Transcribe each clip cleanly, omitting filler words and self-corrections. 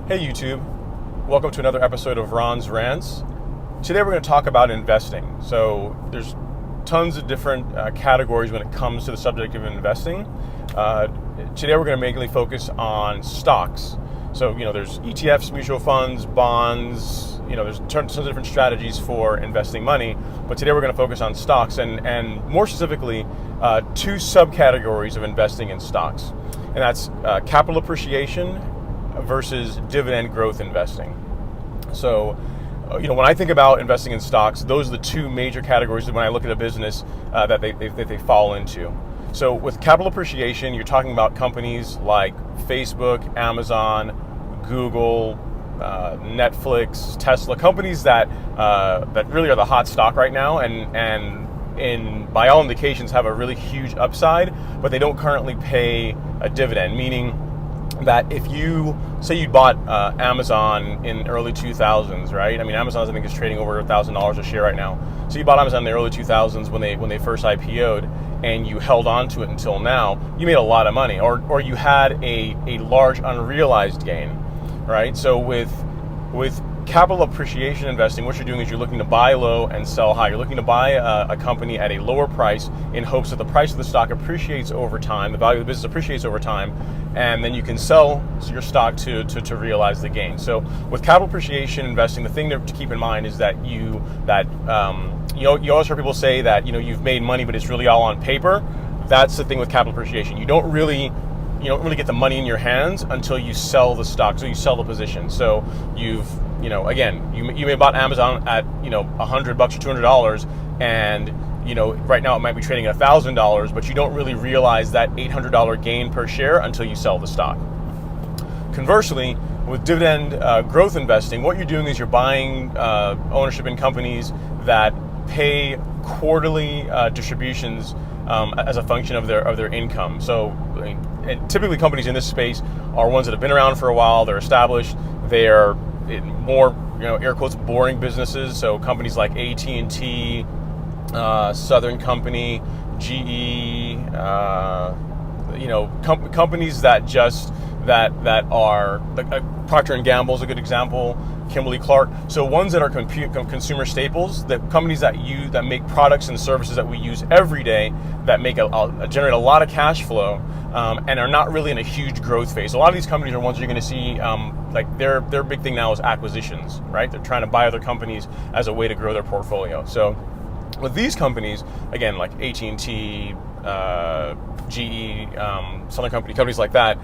Hey YouTube, welcome to another episode of Rants. Today we're going to talk about investing. So there's tons of different categories when it comes to the subject of investing. Today we're going to mainly focus on stocks. So there's ETFs, mutual funds, bonds. There's tons of different strategies for investing money. But today we're going to focus on stocks and more specifically two subcategories of investing in stocks, and that's capital appreciation versus dividend growth investing. So, when I think about investing in stocks, those are the two major categories when I look at a business that they fall into. So with capital appreciation, you're talking about companies like Facebook, Amazon, Google, Netflix, Tesla, companies that really are the hot stock right now and by all indications have a really huge upside, but they don't currently pay a dividend, meaning that if you say you bought Amazon in early 2000s, right? I mean, Amazon I think is trading over $1,000 a share right now. So you bought Amazon in the early 2000s when they first IPO'd, and you held on to it until now. You made a lot of money, or you had a large unrealized gain, right? So with capital appreciation investing, what you're doing is you're looking to buy low and sell high. You're looking to buy a company at a lower price in hopes that the price of the stock appreciates over time, the value of the business appreciates over time, and then you can sell your stock to realize the gain. So with capital appreciation investing, the thing to keep in mind is that you always hear people say that you've made money, but it's really all on paper. That's the thing with capital appreciation. You don't really get the money in your hands until you sell the stock, so you sell the position. So you may have bought Amazon at $100 or $200, and right now it might be trading at $1,000, but you don't really realize that $800 gain per share until you sell the stock. Conversely, with dividend growth investing, what you're doing is you're buying ownership in companies that pay quarterly distributions as a function of their income. So, and typically companies in this space are ones that have been around for a while. They're established. They are more, air quotes, boring businesses. So companies like AT&T, Southern Company, GE, companies that are Procter and Gamble is a good example. Kimberly-Clark. So ones that are consumer staples, that companies that make products and services that we use every day, that generate a lot of cash flow, and are not really in a huge growth phase. A lot of these companies are ones you're going to see, their big thing now is acquisitions, right? They're trying to buy other companies as a way to grow their portfolio. So with these companies, again, like AT&T, GE, Southern Company, companies like that,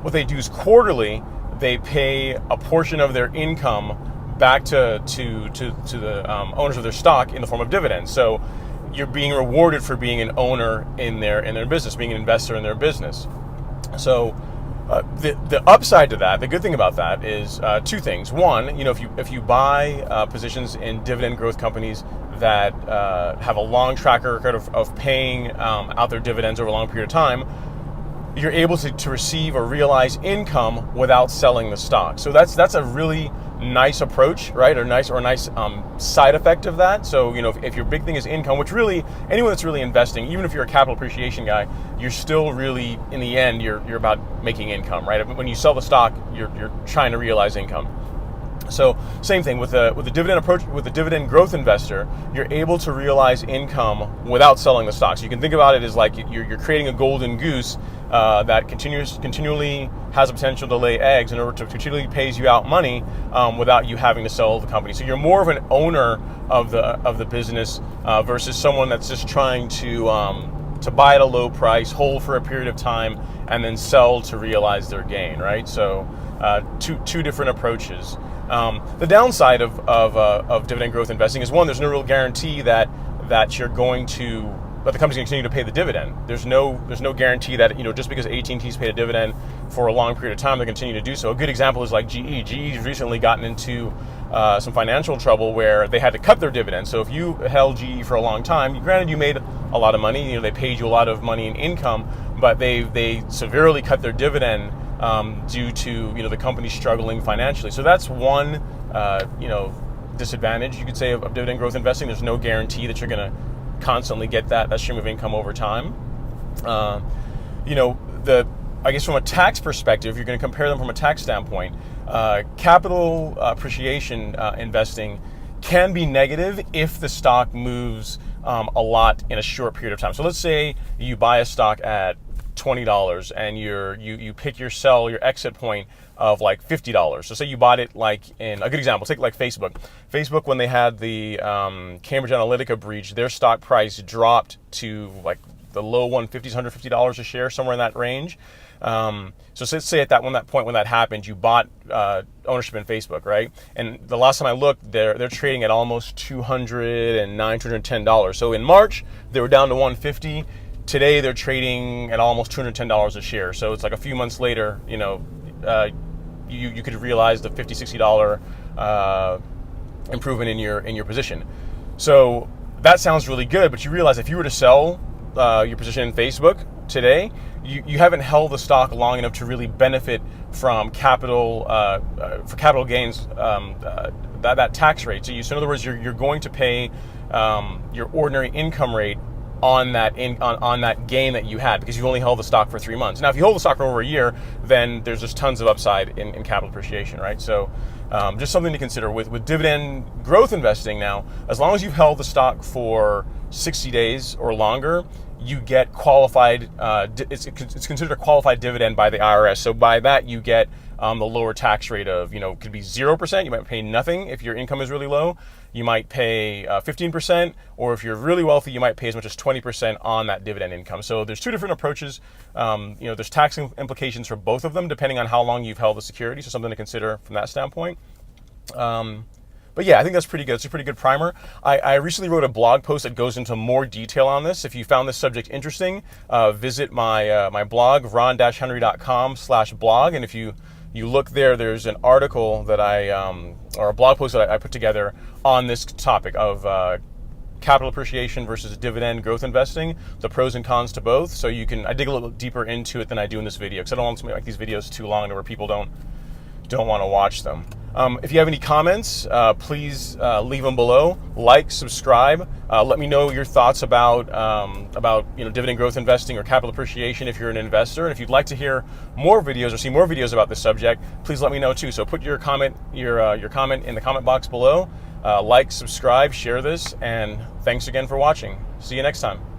what they do is quarterly, they pay a portion of their income back to the owners of their stock in the form of dividends. So you're being rewarded for being an owner in their business, being an investor in their business. So the upside to that, the good thing about that is two things. One, if you buy positions in dividend growth companies that have a long track record of paying out their dividends over a long period of time, you're able to receive or realize income without selling the stock. So that's a really nice approach, right? Or nice side effect of that. So if your big thing is income, which really anyone that's really investing, even if you're a capital appreciation guy, you're still really, in the end, you're about making income, right? When you sell the stock, you're trying to realize income. So same thing with the dividend approach. With the dividend growth investor, you're able to realize income without selling the stock. So you can think about it as like you're creating a golden goose that continually has the potential to lay eggs in order to continually pays you out money without you having to sell the company. So you're more of an owner of the business versus someone that's just trying to buy at a low price, hold for a period of time, and then sell to realize their gain, right? So two different approaches. The downside of dividend growth investing is, one, there's no real guarantee that the company's going to continue to pay the dividend. There's no guarantee that just because AT&T's paid a dividend for a long period of time, they continue to do so. A good example is like GE. GE's recently gotten into some financial trouble where they had to cut their dividend. So if you held GE for a long time, granted you made a lot of money, they paid you a lot of money in income, but they severely cut their dividend due to the company struggling financially. So that's one disadvantage, you could say, of dividend growth investing. There's no guarantee that you're going to constantly get that stream of income over time. The I guess from a tax perspective, you're going to compare them from a tax standpoint. Capital appreciation investing can be negative if the stock moves a lot in a short period of time. So let's say you buy a stock at $20 and you pick your exit point of like $50. So say you bought it like in a good example, take like Facebook. Facebook, when they had the Cambridge Analytica breach, their stock price dropped to like the low 150s, $150 a share, somewhere in that range. So let's say at that point when that happened, you bought ownership in Facebook, right? And the last time I looked, they're trading at almost $209, $210. So in March, they were down to 150. Today they're trading at almost $210 a share. So it's like a few months later, you could realize the $50, $60 improvement in your position. So that sounds really good, but you realize if you were to sell your position in Facebook today, you haven't held the stock long enough to really benefit from capital gains, that tax rate. So in other words, you're going to pay your ordinary income rate on that gain that you had because you've only held the stock for 3 months. Now, if you hold the stock for over a year, then there's just tons of upside in capital appreciation, right? So just something to consider with dividend growth investing. Now, as long as you've held the stock for 60 days or longer, you get qualified. It's considered a qualified dividend by the IRS. So by that, you get the lower tax rate of, could be 0%. You might pay nothing if your income is really low. You might pay 15%, or if you're really wealthy, you might pay as much as 20% on that dividend income. So there's two different approaches. There's tax implications for both of them, depending on how long you've held the security. So something to consider from that standpoint. But yeah, I think that's pretty good. It's a pretty good primer. I recently wrote a blog post that goes into more detail on this. If you found this subject interesting, visit my blog, ron-henry.com/blog. And if you look there, there's an article that or a blog post that I put together on this topic of capital appreciation versus dividend growth investing, the pros and cons to both. So I dig a little deeper into it than I do in this video, because I don't want to make these videos too long to where people don't want to watch them. If you have any comments, please leave them below. Like, subscribe. Let me know your thoughts about dividend growth investing or capital appreciation if you're an investor. And if you'd like to hear more videos or see more videos about this subject, please let me know too. So put your comment in the comment box below. Like, subscribe, share this, and thanks again for watching. See you next time.